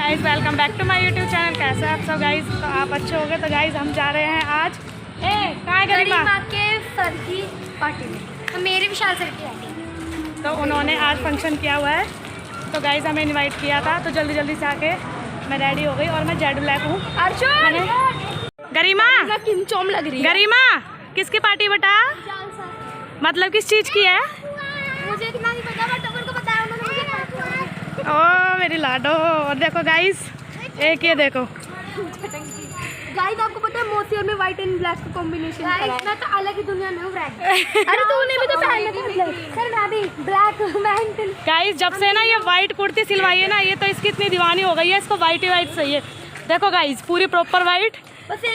Guys welcome back to my YouTube channel. कैसे हैं आप सब गाइज? तो आप अच्छे हो गए। तो गाइज हम जा रहे हैं आज कहाँ गरिमा के सर की पार्टी में, तो मेरे विशाल सर की पार्टी। तो उन्होंने आज फंक्शन किया हुआ है, तो गाइज हमें इनवाइट किया था। तो जल्दी जल्दी से आके मैं रेडी हो गई और मैं जेड ब्लैक हूँ। गरिमा किमचोम लग रही है। गरिमा किसकी पार्टी बेटा? मतलब किस चीज़ की है? मुझे इतना नहीं पता, बट उनको पता है, उन्होंने मुझे कहा। ओ मेरी लाडो। और देखो गाइस, एक ये देखो गाइस, आपको पता है मोती और में व्हाइट एंड ब्लैक का कॉम्बिनेशन है। मैं तो अलग ही दुनिया में हूँ। अरे तूने भी तो पहना था सर, मैं भी ब्लैक मैं। गाइस जब से ना ये वाइट कुर्ती सिलवाई है ना, ये तो इसकी इतनी दीवानी हो गई है, इसको वाइट ही वाइट चाहिए। देखो गाइस पूरी प्रॉपर वाइट।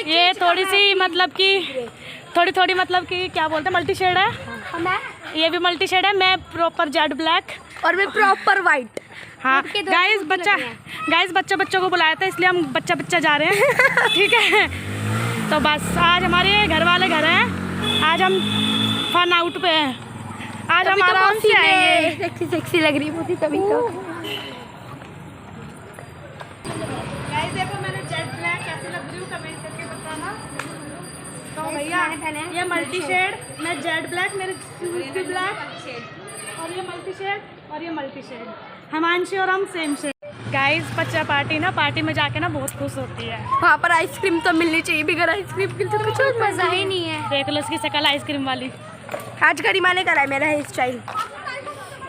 ये थोड़ी सी मतलब कि थोड़ी मतलब कि क्या बोलते हैं, मल्टी शेड है। मैं ये भी मल्टी शेड है। मैं प्रॉपर जेड ब्लैक और मैं प्रॉपर वाइट। हाँ गाइस बच्चों को बुलाया था, इसलिए हम बच्चा जा रहे हैं। ठीक है, तो बस आज हमारे घर वाले घर हैं। आज हम फन आउट पे हैं। आज हम आराम से आएंगे। सेक्सी लग रही मोती तभी तो। गाइस देखो मैंने जेड ब्लैक कैसी लग रही हूँ, कमेंट करके बताना। तो भैया ये मल्टी शेड, मैं जेड ब्लैक, मेरे शूज भी ब्लैक, और ये मल्टी शेड और ये मल्टी शेड। हिमांशी और हम सेम शेड। गाइस बच्चा पार्टी ना, पार्टी में जाके ना बहुत खुश होती है। वहाँ पर आइसक्रीम तो मिलनी चाहिए, बिगर आइसक्रीम की तो कुछ मजा ही नहीं है। देख लो इसकी शक्ल आइसक्रीम वाली। आज गरिमा ने करा है मेरा हेयर स्टाइल।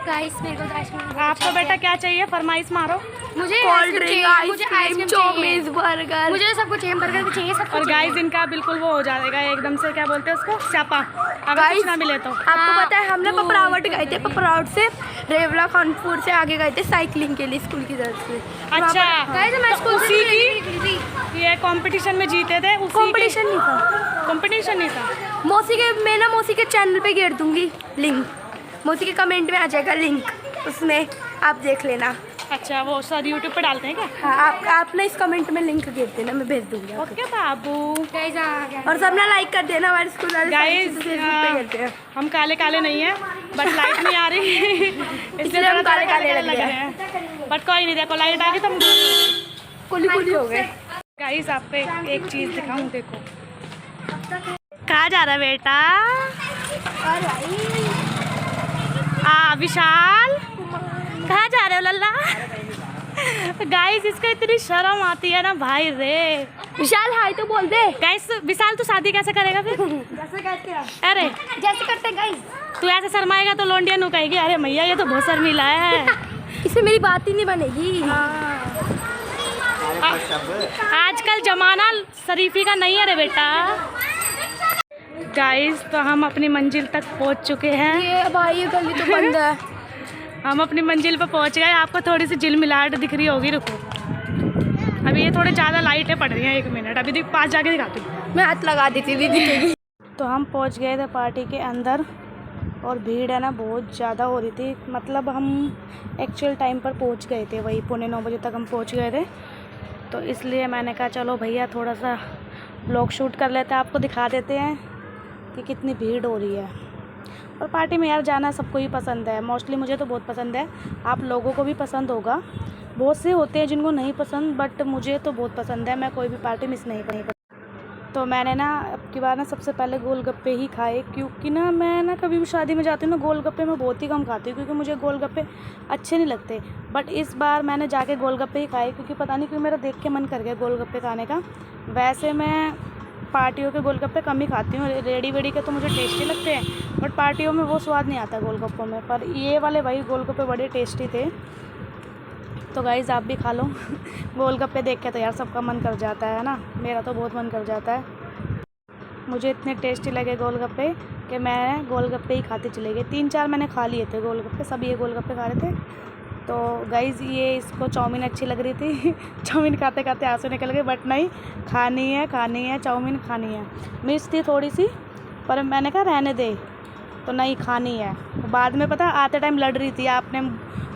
गाइस मेरे को आइसक्रीम। आपको बेटा क्या चाहिए? फरमाइश मारो। मुझे cold drink, ice cream, chowmein, burger, मुझे सब कुछ चाहिए। बर्गर भी चाहिए, सब। और गाइस इनका बिल्कुल वो हो जाएगा एकदम से, क्या बोलते हैं उसको, स्यापा, अगर कुछ ना मिले तो। आपको पता है हम लोग पपरावट गए थे, पपरावट से रेवला खानपुर से आगे गए थे साइकिलिंग के लिए स्कूल की तरफ से। अच्छा गाइस मैं स्कूल उसी की ये कंपटीशन में जीते थे। कंपटीशन नहीं था, कंपटीशन नहीं था। मौसी के चैनल पे घेर दूंगी लिंक, मौसी के कमेंट में आ जाएगा लिंक, उसमें आप देख लेना। अच्छा वो सर यूट्यूब पे डालते हैं क्या? हाँ आप ना इस कमेंट में लिंक घेर देना, मैं भेज दूंगी। ओके बाबू। और सब ना लाइक कर देना हमारे स्कूल वाले। गाइस हम काले काले नहीं है, बट लाइट नहीं आ रही इसलिए हम काले काले लग रहे हैं। बट कोई नहीं, देखो लाइट आ गई तो हम कुली हो गए। गाइस आप पे एक चीज दिखाऊं, देखो। कहाँ जा रहा है बेटा? विशाल कहाँ जा रहे हो लल्ला? गाइस इसको इतनी शर्म आती है ना भाई रे। विशाल हाय तो बोल दे। गाइस विशाल तू शादी कैसे करेगा फिर? जैसे कहते हैं, अरे जैसे करते गाइस। तू तू ऐसे शर्माएगा तो लोंडिया नु कहेगी अरे मैया ये तो बहुत शर्मीला है। इससे मेरी बात ही नहीं बनेगी। आजकल जमाना शरीफी का नहीं है रे बेटा। गाइस तो हम अपनी मंजिल तक पहुंच चुके हैं। ये भाई ये गली तो बंद है। हम अपनी मंजिल पर पहुंच गए। आपको थोड़ी सी झिलमिलाहट दिख रही होगी, रुको अभी ये थोड़े ज़्यादा लाइटें पड़ रही हैं। 1 मिनट अभी पास जाके दिखाती हूँ। मैं हाथ लगा देती थी दिखेगी। तो हम पहुंच गए थे पार्टी के अंदर, और भीड़ है ना बहुत ज़्यादा हो रही थी। मतलब हम एक्चुअल टाइम पर पहुंच गए थे, वही 8:45 बजे तक हम पहुंच गए थे। तो इसलिए मैंने कहा चलो भैया थोड़ा सा ब्लॉग शूट कर लेते हैं, आपको दिखा देते हैं कि कितनी भीड़ हो रही है। और पार्टी में यार जाना सबको ही पसंद है, मोस्टली मुझे तो बहुत पसंद है, आप लोगों को भी पसंद होगा। बहुत से होते हैं जिनको नहीं पसंद, बट मुझे तो बहुत पसंद है, मैं कोई भी पार्टी मिस नहीं करी। तो मैंने ना अब की बार ना सबसे पहले गोलगप्पे ही खाए, क्योंकि ना मैं ना कभी भी शादी में जाती हूँ ना गोलगप्पे मैं बहुत ही कम खाती हूँ, क्योंकि मुझे गोलगप्पे अच्छे नहीं लगते। बट इस बार मैंने जाके गोलगप्पे ही खाए, क्योंकि पता नहीं क्यों मेरा देख के मन कर गया गोलगप्पे खाने का। वैसे मैं पार्टियों के गोलगप्पे कम ही खाती हूँ, रेडी वेडी के तो मुझे टेस्टी लगते हैं, बट पार्टियों में वो स्वाद नहीं आता गोलगप्पों में। पर ये वाले भाई गोलगप्पे बड़े टेस्टी थे। तो गाइज़ आप भी खा लो। गोलगप्पे देख के तो यार सबका मन कर जाता है ना, मेरा तो बहुत मन कर जाता है। मुझे इतने टेस्टी लगे गोलगप्पे कि मैं गोलगप्पे ही खाते चले गए। 3-4 मैंने खा लिए थे गोलगप्पे, सब ये गोलगप्पे खा रहे थे। तो गाइज़ ये इसको चाउमीन अच्छी लग रही थी। चाउमीन खाते खाते आंसू निकल गए, बट नहीं खानी है चाउमीन खानी है। मिर्च थी थोड़ी सी, पर मैंने कहा रहने दे, तो नहीं खानी है। बाद में पता आते टाइम लड़ रही थी, आपने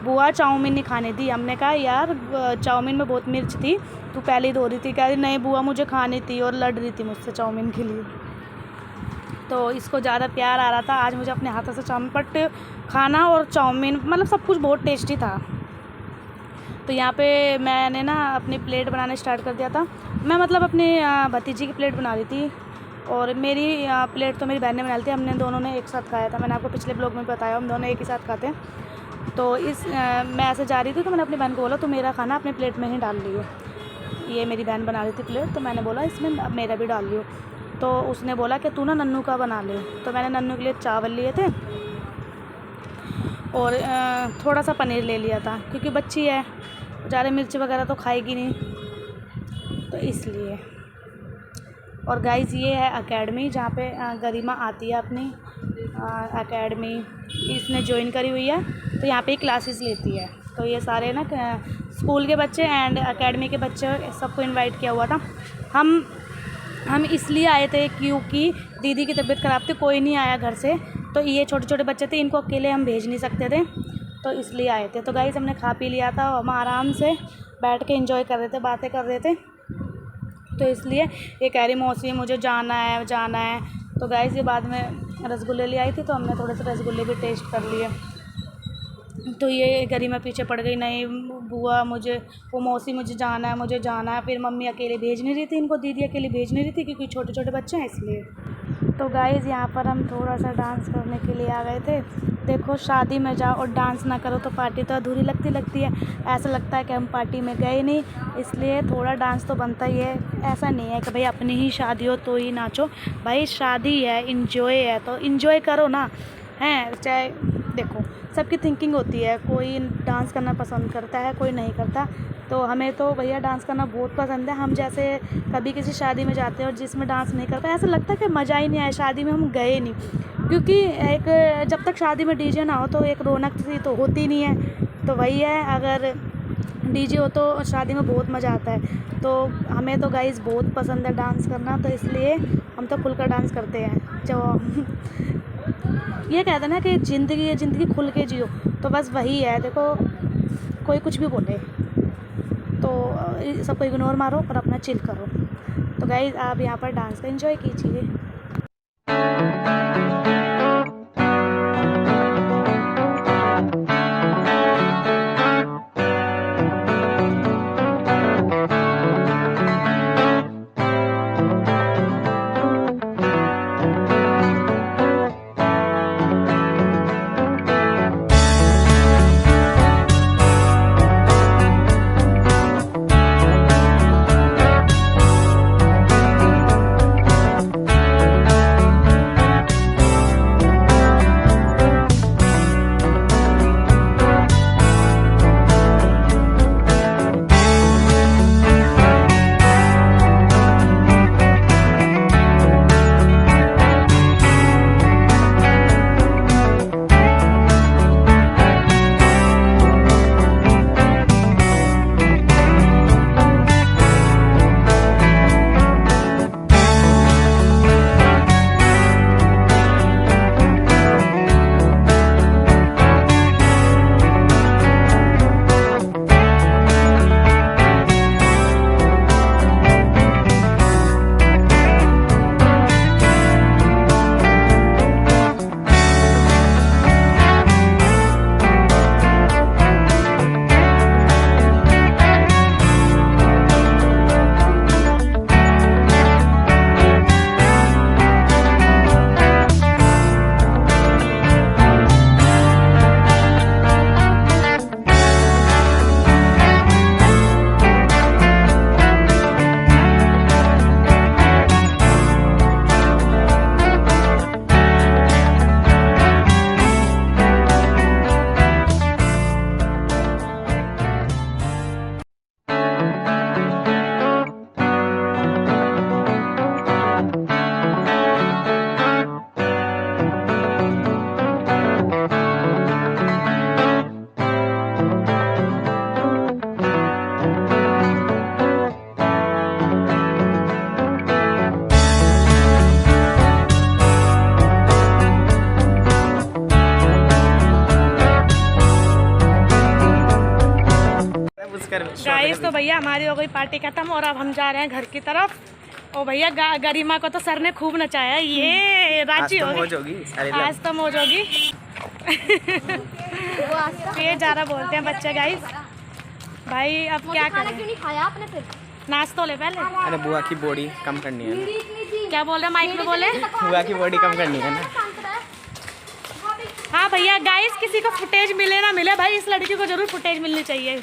बुआ चाउमीन नहीं खानी थी। हमने कहा यार चाउमीन में बहुत मिर्च थी, तू पहले ही धो रही थी। कह रही नहीं बुआ मुझे खानी थी, और लड़ रही थी मुझसे चाउमीन के लिए। तो इसको ज़्यादा प्यार आ रहा था आज मुझे अपने हाथों से चाउमीन, बट खाना और चाउमीन मतलब सब कुछ बहुत टेस्टी था। तो यहाँ पे मैंने ना अपनी प्लेट बनाना स्टार्ट कर दिया था। मैं मतलब अपनी भतीजी की प्लेट बना रही थी, और मेरी प्लेट तो मेरी बहन ने बना ली थी। हमने दोनों ने एक साथ खाया था, मैंने आपको पिछले ब्लॉग में बताया, हम दोनों एक ही साथ खाते हैं। तो मैं ऐसे जा रही थी तो मैंने अपनी बहन को बोला तो मेरा खाना अपनी प्लेट में ही डाल लियो। ये मेरी बहन बना रही थी प्लेट, तो मैंने बोला इसमें मेरा भी डाल लियो। तो उसने बोला कि तू ना नन्नू का बना ले। तो मैंने नन्नू के लिए चावल लिए थे और थोड़ा सा पनीर ले लिया था, क्योंकि बच्ची है, ज़्यादा मिर्च वगैरह तो खाएगी नहीं, तो इसलिए। और गाइस ये है एकेडमी जहाँ पे गरिमा आती है अपनी एकेडमी, इसने ज्वाइन करी हुई है, तो यहाँ पे क्लासेस लेती है। तो ये सारे ना स्कूल के बच्चे एंड एकेडमी के बच्चे सबको इनवाइट किया हुआ था। हम इसलिए आए थे क्योंकि दीदी की तबीयत ख़राब थी, कोई नहीं आया घर से, तो ये छोटे छोटे बच्चे थे, इनको अकेले हम भेज नहीं सकते थे, तो इसलिए आए थे। तो गाइस हमने खा पी लिया था, हम आराम से बैठ के एंजॉय कर रहे थे, बातें कर रहे थे। तो इसलिए ये कह रही मौसी मुझे जाना है। तो गाइस ये बाद में रसगुल्ले ले आई थी, तो हमने थोड़े से रसगुल्ले भी टेस्ट कर लिए। तो ये गरिमा पीछे पड़ गई, नहीं बुआ वो मौसी मुझे जाना है। फिर मम्मी अकेले भेज नहीं रही थी, इनको दीदी अकेले भेज नहीं रही थी क्योंकि छोटे छोटे बच्चे हैं इसलिए। तो गाइज़ यहाँ पर हम थोड़ा सा डांस करने के लिए आ गए थे। देखो शादी में जाओ और डांस ना करो तो पार्टी तो अधूरी लगती है, ऐसा लगता है कि हम पार्टी में गए नहीं, इसलिए थोड़ा डांस तो बनता ही है। ऐसा नहीं है कि भाई अपनी ही शादी हो तो ही नाचो, भाई शादी है, इंजॉय है तो इंजॉय करो ना, हैं। चाहे देखो सबकी थिंकिंग होती है, कोई डांस करना पसंद करता है, कोई नहीं करता। तो हमें तो भैया डांस करना बहुत पसंद है। हम जैसे कभी किसी शादी में जाते हैं और जिसमें डांस नहीं करता, ऐसा लगता है कि मज़ा ही नहीं आया, शादी में हम गए नहीं। क्योंकि एक जब तक शादी में डीजे ना हो तो एक रौनक सी तो होती नहीं है। तो वही है, अगर डीजे हो तो शादी में बहुत मज़ा आता है। तो हमें तो गाइस बहुत पसंद है डांस करना, तो इसलिए हम तो खुलकर डांस करते हैं। जो ये कहते हैं ना कि ज़िंदगी खुल के जियो, तो बस वही है। देखो कोई कुछ भी बोले तो सबको इग्नोर मारो और अपना चिल करो। तो गाइस आप यहाँ पर डांस का एंजॉय कीजिए। गाइस तो भैया हमारी हो गई पार्टी खत्म और अब हम जा रहे हैं घर की तरफ। और भैया गरिमा को तो सर ने खूब नचाया, ये रांची होगी, आज तो मौज होगी। ये ज़्यादा बोलते हैं बच्चे गाइस। भाई अब क्या खाना करें, क्यों नहीं खाया आपने फिर? नाश्ता ले पहले। अरे बुआ की बॉडी कम करनी है ना, क्या बोल रहे हैं, माइक में बोले? बुआ की बॉडी कम करनी है ना। हाँ भैया गाइस, किसी को फुटेज मिले ना मिले, भाई इस लड़की को जरूर फुटेज मिलनी चाहिए।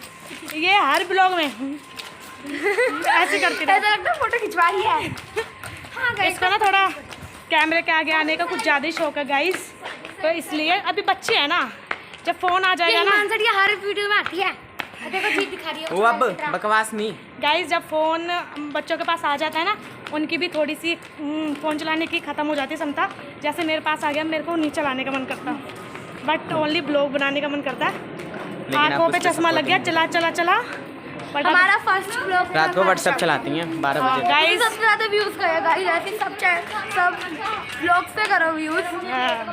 ये हर ब्लॉग में ऐसे करती रहती ऐसा लगता है फोटो खिंचवा रही है। हाँ है। इसको ना थोड़ा कैमरे के आगे आने का कुछ ज़्यादा ही शौक है गाइस, तो इसलिए अभी बच्चे हैं ना, जब फ़ोन आ जाएगा ना। आंसर ये हर वीडियो में आती है। देखो जीत दिखा रही है वो अब बकवास नहीं। गाइस जब फ़ोन बच्चों के पास आ जाता है ना, उनकी भी थोड़ी सी फ़ोन चलाने की ख़त्म हो जाती है क्षमता। जैसे मेरे पास आ गया, मेरे को नहीं चलाने का मन करता, बट ओनली ब्लॉग बनाने का मन करता है। आँखों पे चश्मा लग गया, चला चला चला। हमारा फर्स्ट ब्लॉग रात को व्हाट्सएप चलाती हैं 12 बजे। गाइस सबसे ज़्यादा व्यूज़ गए गाइस, ऐसे सब ब्लॉग्स पे करो व्यूज़।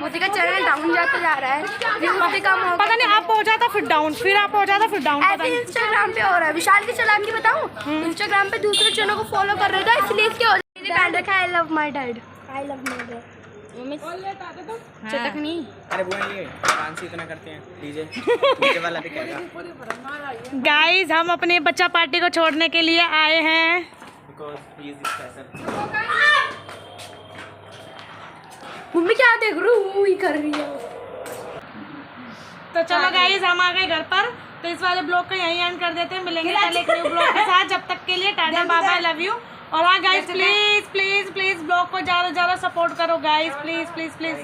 मुझे का चैनल डाउन जाता जा रहा है, व्यूज़ भी कम हो। पता नहीं आप हो जाता फिर डाउन, फिर आप हो जाता फिर डाउन। ऐसे इंस्टाग्राम पे हो रहा है। विशाल की चालाकी बताऊं, इंस्टाग्राम पे दूसरे चैनल को फॉलो कर रहे थे, इसलिए इसके हो रहा है। I love my dad, I love my dad. चटकनी। अरे बुआ ये डांस इतना करते हैं, डीजे वाला भी कहेगा। गाइस हम अपने बच्चा पार्टी को छोड़ने के लिए आए हैं। Because he is special. Mummy क्या देख रही कर रही है। तो चलो गाइस हम आ गए घर पर, तो इस वाले ब्लॉग को यहीं एंड कर देते हैं। मिलेंगे कल एक न्यू ब्लॉग के साथ, जब तक के लिए tata bye bye, love you. और हाँ guys please please please blog को ज़्यादा ज़्यादा सपोर्ट करो गाइस, प्लीज प्लीज प्लीज।